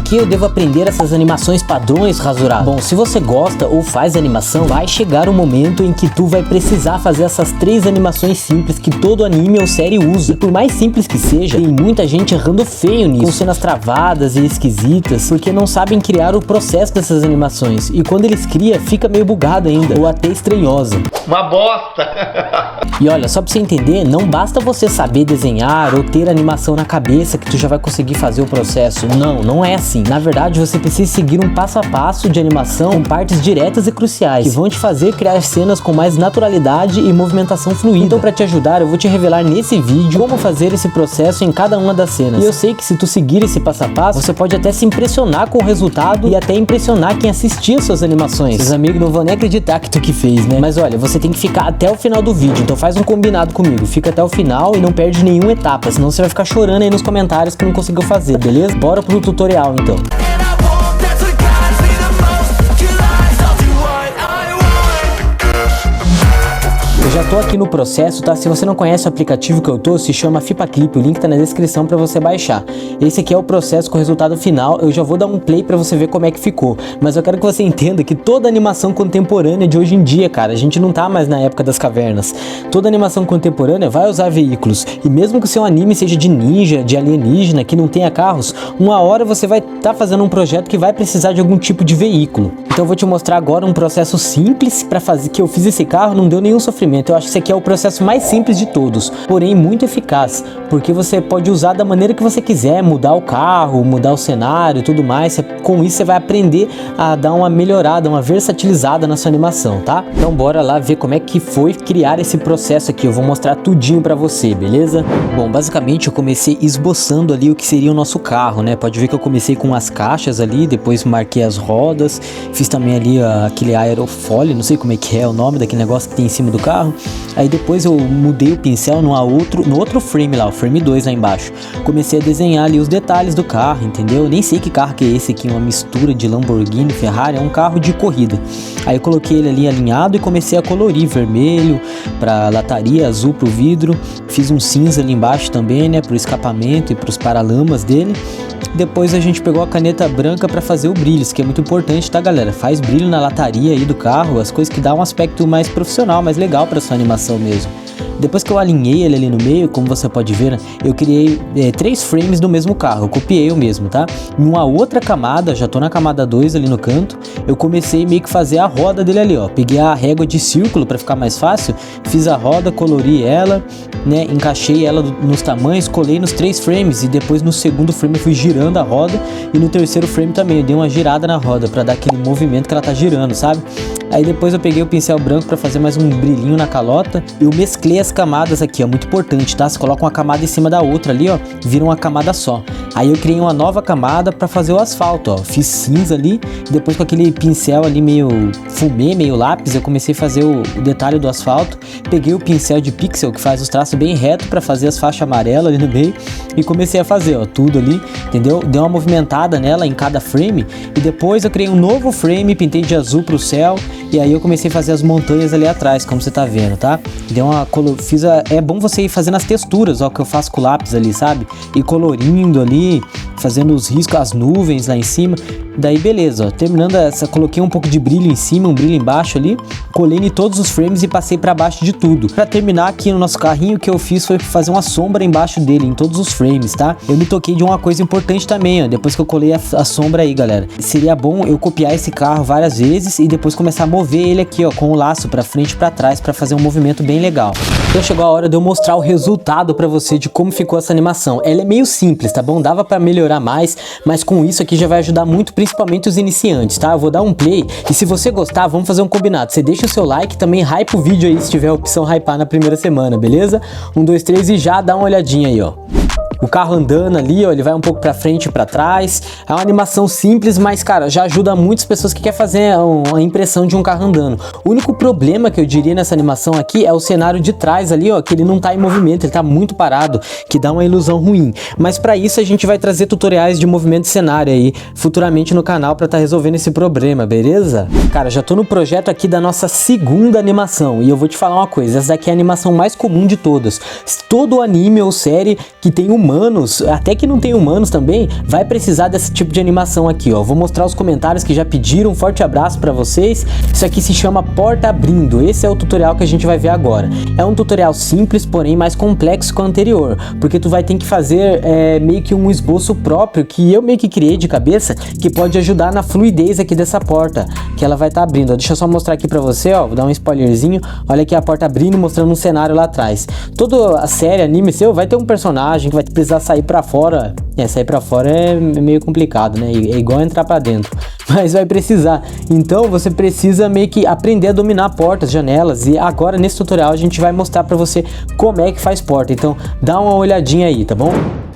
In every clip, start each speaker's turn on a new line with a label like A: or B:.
A: que eu devo aprender essas animações padrões, Rasurado? Bom, se você gosta ou faz animação, vai chegar um momento em que tu vai precisar fazer essas 3 animações simples que todo anime ou série usa. E por mais simples que seja, tem muita gente errando feio nisso, com cenas travadas e esquisitas, porque não sabem criar o processo dessas animações. E quando eles criam, fica meio bugado ainda, ou até estranhosa.
B: Uma bosta!
A: E olha, só pra você entender, não basta você saber desenhar ou ter animação na cabeça que tu já vai conseguir fazer o processo. Não é assim. Na verdade, você precisa seguir um passo a passo de animação com partes diretas e cruciais, que vão te fazer criar cenas com mais naturalidade e movimentação fluida. Então, pra te ajudar, eu vou te revelar nesse vídeo como fazer esse processo em cada uma das cenas. E eu sei que se tu seguir esse passo a passo, você pode até se impressionar com o resultado e até impressionar quem assistir as suas animações. Seus amigos não vão nem acreditar que tu que fez, né? Mas olha, você tem que ficar até o final do vídeo, então faz um combinado comigo, fica até o final e não perde nenhuma etapa, senão você vai ficar chorando aí nos comentários que não conseguiu fazer, beleza? Bora pro tutorial então. Eu já tô aqui no processo, tá? Se você não conhece o aplicativo que eu tô, se chama FipaClip, o link tá na descrição pra você baixar. Esse aqui é o processo com o resultado final, eu já vou dar um play pra você ver como é que ficou. Mas eu quero que você entenda que toda animação contemporânea de hoje em dia, cara, a gente não tá mais na época das cavernas. Toda animação contemporânea vai usar veículos, e mesmo que o seu anime seja de ninja, de alienígena, que não tenha carros, uma hora você vai tá fazendo um projeto que vai precisar de algum tipo de veículo. Então eu vou te mostrar agora um processo simples pra fazer, que eu fiz esse carro, não deu nenhum sofrimento. Eu acho que esse aqui é o processo mais simples de todos, porém muito eficaz, porque você pode usar da maneira que você quiser, mudar o carro, mudar o cenário e tudo mais. Com isso você vai aprender a dar uma melhorada, uma versatilizada na sua animação, tá? Então bora lá ver como é que foi criar esse processo aqui, eu vou mostrar tudinho pra você, beleza? Bom, basicamente eu comecei esboçando ali o que seria o nosso carro, né? Pode ver que eu comecei com as caixas ali, depois marquei as rodas, fiz também ali aquele aerofólio, não sei como é que é o nome daquele negócio que tem em cima do carro. Aí depois eu mudei o pincel no outro frame lá, o frame 2 lá embaixo. Comecei a desenhar ali os detalhes do carro, entendeu? Nem sei que carro que é esse aqui, uma mistura de Lamborghini, Ferrari, é um carro de corrida. Aí eu coloquei ele ali alinhado e comecei a colorir vermelho pra lataria, azul pro vidro. Fiz um cinza ali embaixo também, né, pro escapamento e pros paralamas dele. Depois a gente pegou a caneta branca para fazer o brilho, isso que é muito importante, tá, galera? Faz brilho na lataria aí do carro, as coisas que dão um aspecto mais profissional, mais legal para sua animação mesmo. Depois que eu alinhei ele ali no meio, como você pode ver, né, eu criei 3 frames do mesmo carro, eu copiei o mesmo, tá? Em uma outra camada, já tô na camada 2 ali no canto, eu comecei meio que fazer a roda dele ali, ó. Peguei a régua de círculo para ficar mais fácil, fiz a roda, colori ela, né, encaixei ela nos tamanhos, colei nos 3 frames e depois no segundo frame eu fui girando a roda e no terceiro frame também eu dei uma girada na roda para dar aquele movimento que ela tá girando, sabe? Aí depois eu peguei o pincel branco para fazer mais um brilhinho na calota. Eu mesclei as camadas aqui, ó, muito importante, tá? Você coloca uma camada em cima da outra ali, ó, vira uma camada só. Aí eu criei uma nova camada para fazer o asfalto, ó. Fiz cinza ali, e depois com aquele pincel ali meio fumê, meio lápis, eu comecei a fazer o detalhe do asfalto. Peguei o pincel de pixel que faz os traços bem reto para fazer as faixas amarelas ali no meio e comecei a fazer, ó, tudo ali, entendeu? Dei uma movimentada nela em cada frame e depois eu criei um novo frame, pintei de azul pro céu. E aí eu comecei a fazer as montanhas ali atrás, como você tá vendo, tá? É bom você ir fazendo as texturas, ó, que eu faço com o lápis ali, sabe? E colorindo ali, fazendo os riscos, as nuvens lá em cima. Daí beleza, ó, terminando essa, coloquei um pouco de brilho em cima, um brilho embaixo ali, colei em todos os frames e passei pra baixo de tudo. Pra terminar aqui no nosso carrinho, o que eu fiz foi fazer uma sombra embaixo dele, em todos os frames, tá? Eu me toquei de uma coisa importante também, ó, depois que eu colei a sombra aí, galera. Seria bom eu copiar esse carro várias vezes e depois começar a mover ele aqui, ó, com o laço pra frente e pra trás, pra fazer um movimento bem legal. Então chegou a hora de eu mostrar o resultado pra você de como ficou essa animação. Ela é meio simples, tá bom? Dava pra melhorar mais, mas com isso aqui já vai ajudar muito, principalmente os iniciantes, tá? Eu vou dar um play e se você gostar, vamos fazer um combinado. Você deixa o seu like, também hype o vídeo aí se tiver a opção hypar na primeira semana, beleza? 1, 2, 3 e já dá uma olhadinha aí, ó. O carro andando ali, ó, ele vai um pouco pra frente e pra trás. É uma animação simples, mas, cara, já ajuda muitas pessoas que querem fazer a impressão de um carro andando. O único problema que eu diria nessa animação aqui é o cenário de trás ali, ó, que ele não tá em movimento, ele tá muito parado, que dá uma ilusão ruim. Mas pra isso a gente vai trazer tutoriais de movimento de cenário aí, futuramente no canal pra tá resolvendo esse problema, beleza? Cara, já tô no projeto aqui da nossa segunda animação e eu vou te falar uma coisa, essa daqui é a animação mais comum de todas. Todo anime ou série que tem humor humanos, até que não tem humanos também, vai precisar desse tipo de animação aqui, ó. Vou mostrar os comentários que já pediram. Um forte abraço pra vocês. Isso aqui se chama porta abrindo. Esse é o tutorial que a gente vai ver agora. É um tutorial simples, porém mais complexo que o anterior, porque tu vai ter que fazer meio que um esboço próprio que eu meio que criei de cabeça, que pode ajudar na fluidez aqui dessa porta que ela vai estar abrindo. Deixa eu só mostrar aqui pra você, ó. Vou dar um spoilerzinho. Olha aqui a porta abrindo, mostrando um cenário lá atrás. Toda a série, anime seu, vai ter um personagem que vai precisar sair pra fora. Sair pra fora é meio complicado, né? É igual entrar pra dentro. Mas vai precisar. Então você precisa meio que aprender a dominar portas, janelas. E agora nesse tutorial a gente vai mostrar pra você como é que faz porta. Então dá uma olhadinha aí, tá bom?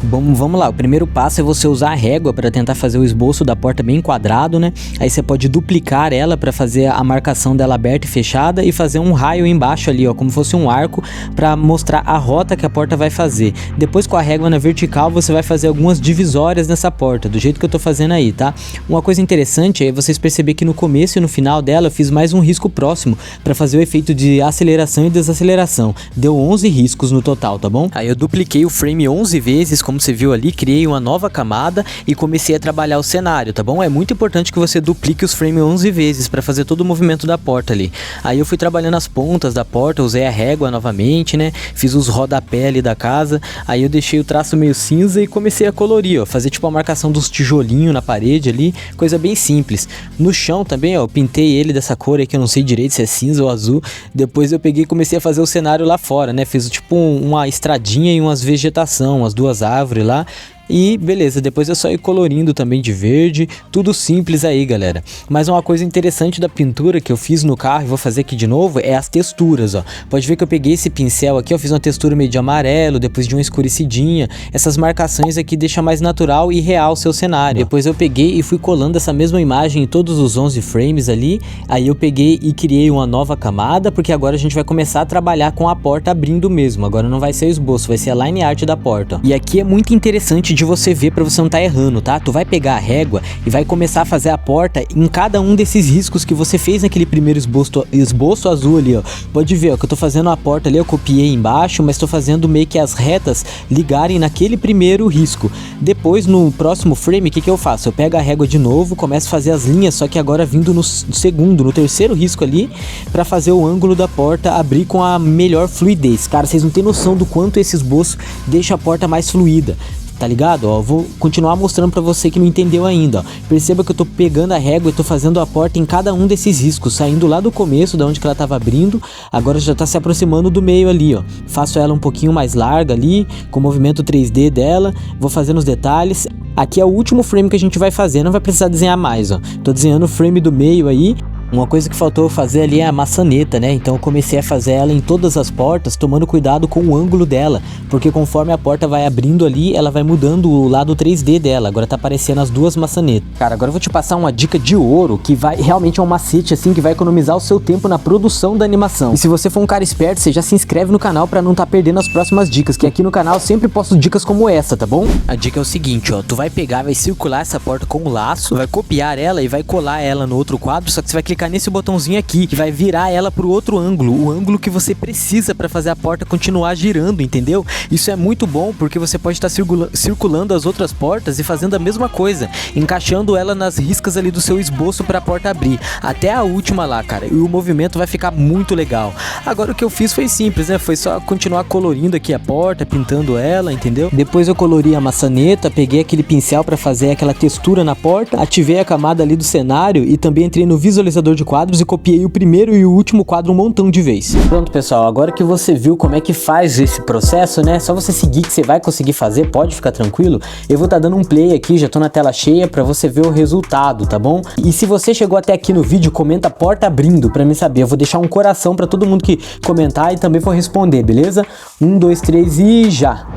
A: Bom, vamos lá, o primeiro passo é você usar a régua para tentar fazer o esboço da porta bem quadrado, né? Aí você pode duplicar ela para fazer a marcação dela aberta e fechada e fazer um raio embaixo ali, ó, como fosse um arco, para mostrar a rota que a porta vai fazer. Depois com a régua na vertical você vai fazer algumas divisórias nessa porta, do jeito que eu tô fazendo aí, tá? Uma coisa interessante é vocês perceberem que no começo e no final dela eu fiz mais um risco próximo para fazer o efeito de aceleração e desaceleração. Deu 11 riscos no total, tá bom? Aí eu dupliquei o frame 11 vezes, como você viu ali, criei uma nova camada e comecei a trabalhar o cenário, tá bom? É muito importante que você duplique os frames 11 vezes para fazer todo o movimento da porta ali. Aí eu fui trabalhando as pontas da porta, usei a régua novamente, né? Fiz os rodapé ali da casa, aí eu deixei o traço meio cinza e comecei a colorir, ó, fazer tipo a marcação dos tijolinhos na parede ali, coisa bem simples. No chão também, ó, eu pintei ele dessa cor aí que eu não sei direito se é cinza ou azul. Depois eu peguei e comecei a fazer o cenário lá fora, né? Fiz tipo uma estradinha e umas vegetação, umas duas árvores lá. E beleza, depois é só ir colorindo também de verde, tudo simples aí, galera. Mas uma coisa interessante da pintura que eu fiz no carro e vou fazer aqui de novo é as texturas, ó. Pode ver que eu peguei esse pincel aqui, eu fiz uma textura meio de amarelo, depois de uma escurecidinha. Essas marcações aqui deixam mais natural e real o seu cenário. Depois eu peguei e fui colando essa mesma imagem em todos os 11 frames ali. Aí eu peguei e criei uma nova camada, porque agora a gente vai começar a trabalhar com a porta abrindo mesmo. Agora não vai ser o esboço, vai ser a line art da porta. E aqui é muito interessante de você ver para você não tá errando, tá? Tu vai pegar a régua e vai começar a fazer a porta em cada um desses riscos que você fez naquele primeiro esboço azul ali, ó. Pode ver, ó, que eu tô fazendo a porta ali, eu copiei embaixo, mas tô fazendo meio que as retas ligarem naquele primeiro risco. Depois, no próximo frame, o que que eu faço? Eu pego a régua de novo, começo a fazer as linhas, só que agora vindo no terceiro risco ali, para fazer o ângulo da porta abrir com a melhor fluidez. Cara, vocês não tem noção do quanto esse esboço deixa a porta mais fluida. Tá ligado? Ó, vou continuar mostrando pra você que não entendeu ainda, ó. Perceba que eu tô pegando a régua e tô fazendo a porta em cada um desses riscos, saindo lá do começo, da onde que ela tava abrindo, agora já tá se aproximando do meio ali, ó. Faço ela um pouquinho mais larga ali, com o movimento 3D dela, vou fazendo os detalhes. Aqui é o último frame que a gente vai fazer, não vai precisar desenhar mais, ó. Tô desenhando o frame do meio aí. Uma coisa que faltou fazer ali é a maçaneta, né? Então eu comecei a fazer ela em todas as portas, tomando cuidado com o ângulo dela, porque conforme a porta vai abrindo ali, ela vai mudando o lado 3D dela. Agora tá aparecendo as duas maçanetas. Cara, agora eu vou te passar uma dica de ouro, que vai realmente é um macete assim, que vai economizar o seu tempo na produção da animação. E se você for um cara esperto, você já se inscreve no canal pra não tá perdendo as próximas dicas, que aqui no canal eu sempre posto dicas como essa, tá bom? A dica é o seguinte, ó, tu vai pegar, vai circular essa porta com o laço, vai copiar ela e vai colar ela no outro quadro, só que você vai clicar nesse botãozinho aqui, que vai virar ela pro outro ângulo, o ângulo que você precisa para fazer a porta continuar girando, entendeu? Isso é muito bom, porque você pode estar circulando as outras portas e fazendo a mesma coisa, encaixando ela nas riscas ali do seu esboço para a porta abrir, até a última lá, cara, e o movimento vai ficar muito legal. Agora o que eu fiz foi simples, né? Foi só continuar colorindo aqui a porta, pintando ela, entendeu? Depois eu colori a maçaneta, peguei aquele pincel para fazer aquela textura na porta, ativei a camada ali do cenário e também entrei no visualizador de quadros e copiei o primeiro e o último quadro um montão de vezes. Pronto, pessoal, agora que você viu como é que faz esse processo, né? Só você seguir que você vai conseguir fazer, pode ficar tranquilo. Eu vou estar dando um play aqui, já tô na tela cheia pra você ver o resultado, tá bom? E se você chegou até aqui no vídeo, comenta porta abrindo pra me saber. Eu vou deixar um coração pra todo mundo que comentar e também vou responder, beleza? 1, 2, 3 e já!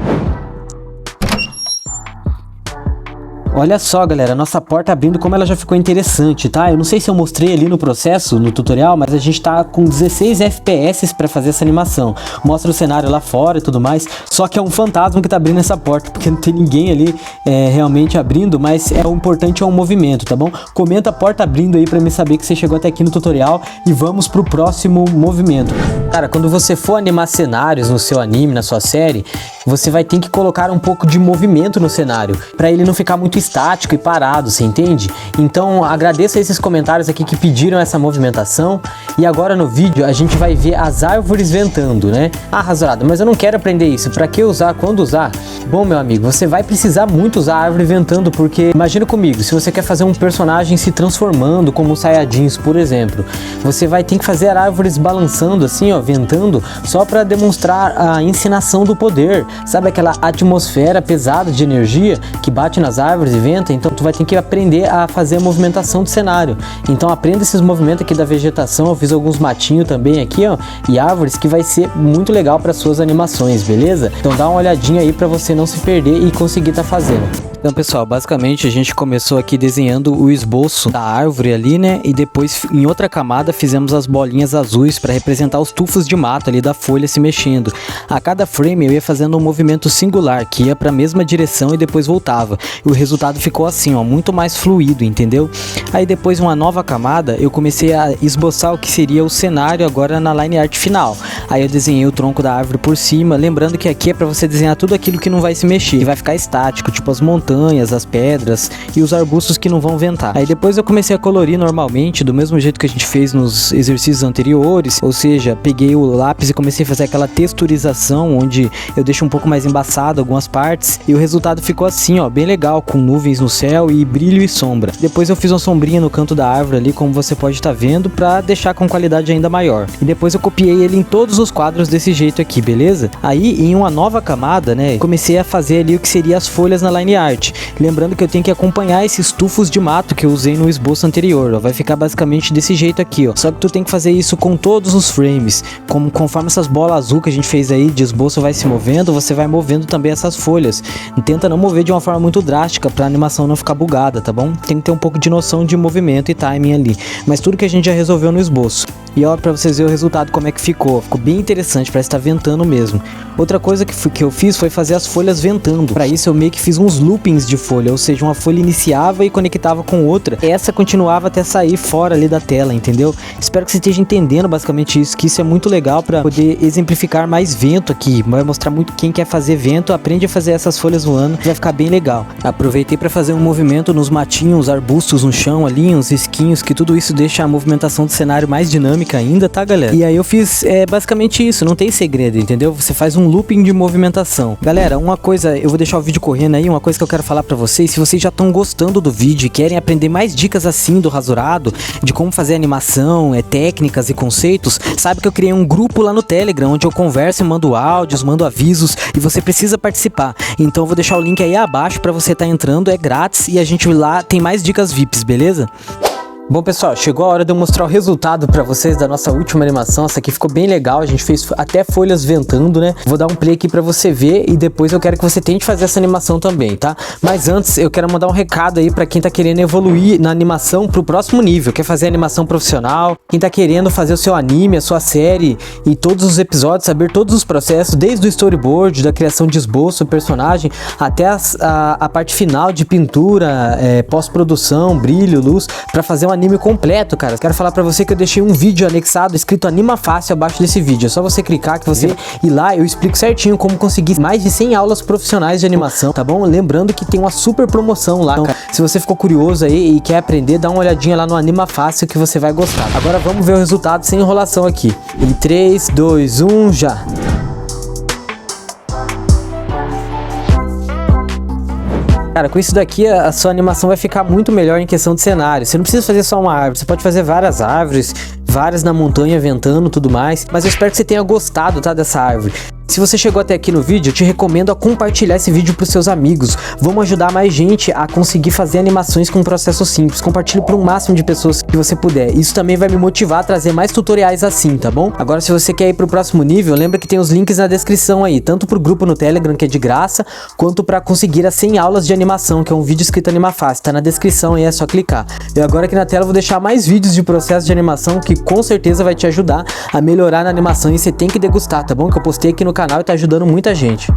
A: Olha só, galera, nossa porta abrindo, como ela já ficou interessante, tá? Eu não sei se eu mostrei ali no processo, no tutorial, mas a gente tá com 16 FPS pra fazer essa animação. Mostra o cenário lá fora e tudo mais, só que é um fantasma que tá abrindo essa porta, porque não tem ninguém ali realmente abrindo, mas o importante é o movimento, tá bom? Comenta a porta abrindo aí pra me saber que você chegou até aqui no tutorial e vamos pro próximo movimento. Cara, quando você for animar cenários no seu anime, na sua série, você vai ter que colocar um pouco de movimento no cenário, pra ele não ficar muito estático e parado, você entende? Então agradeço a esses comentários aqui que pediram essa movimentação. E agora no vídeo a gente vai ver as árvores ventando, né? Ah, Rasurado, mas eu não quero aprender isso, pra que usar, quando usar? Bom, meu amigo, você vai precisar muito usar a árvore ventando, porque imagina comigo, se você quer fazer um personagem se transformando, como os Saiyajins, por exemplo, você vai ter que fazer árvores balançando assim, ó, ventando, só pra demonstrar a encenação do poder. Sabe aquela atmosfera pesada de energia que bate nas árvores e venta? Então tu vai ter que aprender a fazer a movimentação do cenário. Então aprenda esses movimentos aqui da vegetação. Eu fiz alguns matinhos também aqui, ó, e árvores, que vai ser muito legal para suas animações, beleza? Então dá uma olhadinha aí para você não se perder e conseguir tá fazendo. Então, pessoal, basicamente a gente começou aqui desenhando o esboço da árvore ali, né? E depois, em outra camada, fizemos as bolinhas azuis para representar os tufos de mato ali da folha se mexendo. A cada frame eu ia fazendo um movimento singular, que ia para a mesma direção e depois voltava. E o resultado ficou assim, ó, muito mais fluido, entendeu? Aí depois, uma nova camada, eu comecei a esboçar o que seria o cenário agora na line art final. Aí eu desenhei o tronco da árvore por cima, lembrando que aqui é para você desenhar tudo aquilo que não vai se mexer, que vai ficar estático, tipo as montanhas, as pedras e os arbustos que não vão ventar. Aí depois eu comecei a colorir normalmente, do mesmo jeito que a gente fez nos exercícios anteriores, ou seja, peguei o lápis e comecei a fazer aquela texturização, onde eu deixo um pouco mais embaçado algumas partes, e o resultado ficou assim, ó, bem legal, com nuvens no céu e brilho e sombra. Depois eu fiz uma sombrinha no canto da árvore ali, como você pode estar vendo, para deixar com qualidade ainda maior. E depois eu copiei ele em todos os quadros desse jeito aqui, beleza? Aí, em uma nova camada, né, comecei a fazer ali o que seria as folhas na line art. Lembrando que eu tenho que acompanhar esses tufos de mato que eu usei no esboço anterior, ó. Vai ficar basicamente desse jeito aqui, ó. Só que tu tem que fazer isso com todos os frames. Conforme essas bolas azul que a gente fez aí de esboço vai se movendo, você vai movendo também essas folhas. Tenta não mover de uma forma muito drástica pra animação não ficar bugada, tá bom? Tem que ter um pouco de noção de movimento e timing ali. Mas tudo que a gente já resolveu no esboço. E ó, pra vocês verem o resultado como é que ficou. Ficou bem interessante, parece que tá ventando mesmo. Outra coisa que eu fiz foi fazer as folhas ventando. Pra isso eu meio que fiz uns loopings de folha, ou seja, uma folha iniciava e conectava com outra. Essa continuava até sair fora ali da tela, entendeu? Espero que você esteja entendendo basicamente isso, que isso é muito legal pra poder exemplificar mais vento aqui. Vai mostrar muito quem quer fazer vento, aprende a fazer essas folhas voando, vai ficar bem legal. Aproveitei pra fazer um movimento nos matinhos, arbustos no chão ali, uns esquinhos, que tudo isso deixa a movimentação do cenário mais dinâmica ainda, tá, galera? E aí eu fiz basicamente isso, não tem segredo, entendeu? Você faz um looping de movimentação. Galera, uma coisa, eu vou deixar o vídeo correndo aí, uma coisa que eu quero falar pra vocês, se vocês já estão gostando do vídeo e querem aprender mais dicas assim do Rasurado, de como fazer animação, técnicas e conceitos, sabe que eu criei um grupo lá no Telegram, onde eu converso e mando áudios, mando avisos, e você precisa participar. Então eu vou deixar o link aí abaixo pra você estar entrando, é grátis, e a gente lá tem mais dicas VIPs, beleza? Bom, pessoal, chegou a hora de eu mostrar o resultado pra vocês da nossa última animação. Essa aqui ficou bem legal, a gente fez até folhas ventando, né? Vou dar um play aqui pra você ver e depois eu quero que você tente fazer essa animação também, tá? Mas antes, eu quero mandar um recado aí pra quem tá querendo evoluir na animação pro próximo nível. Quer fazer animação profissional, quem tá querendo fazer o seu anime, a sua série e todos os episódios, saber todos os processos, desde o storyboard, da criação de esboço, personagem, até a parte final de pintura, pós-produção, brilho, luz, pra fazer um anime completo, cara. Quero falar pra você que eu deixei um vídeo anexado escrito Anima Fácil abaixo desse vídeo. É só você clicar que você ir lá, eu explico certinho como conseguir mais de 100 aulas profissionais de animação, tá bom? Lembrando que tem uma super promoção lá. Então, se você ficou curioso aí e quer aprender, dá uma olhadinha lá no Anima Fácil que você vai gostar. Agora vamos ver o resultado sem enrolação aqui. Em 3, 2, 1, já! Cara, com isso daqui a sua animação vai ficar muito melhor em questão de cenário. Você não precisa fazer só uma árvore, você pode fazer várias árvores, várias na montanha ventando, tudo mais. Mas eu espero que você tenha gostado, tá, dessa árvore. Se você chegou até aqui no vídeo, eu te recomendo a compartilhar esse vídeo para os seus amigos. Vamos ajudar mais gente a conseguir fazer animações com um processo simples. Compartilhe para o máximo de pessoas que você puder. Isso também vai me motivar a trazer mais tutoriais assim, tá bom? Agora, se você quer ir para o próximo nível, lembra que tem os links na descrição aí, tanto pro grupo no Telegram, que é de graça, quanto para conseguir as 100 aulas de animação, que é um vídeo escrito Animafácil. Tá na descrição aí, é só clicar. E agora aqui na tela eu vou deixar mais vídeos de processo de animação que com certeza vai te ajudar a melhorar na animação, e você tem que degustar, tá bom? Que eu postei aqui no canal e tá ajudando muita gente.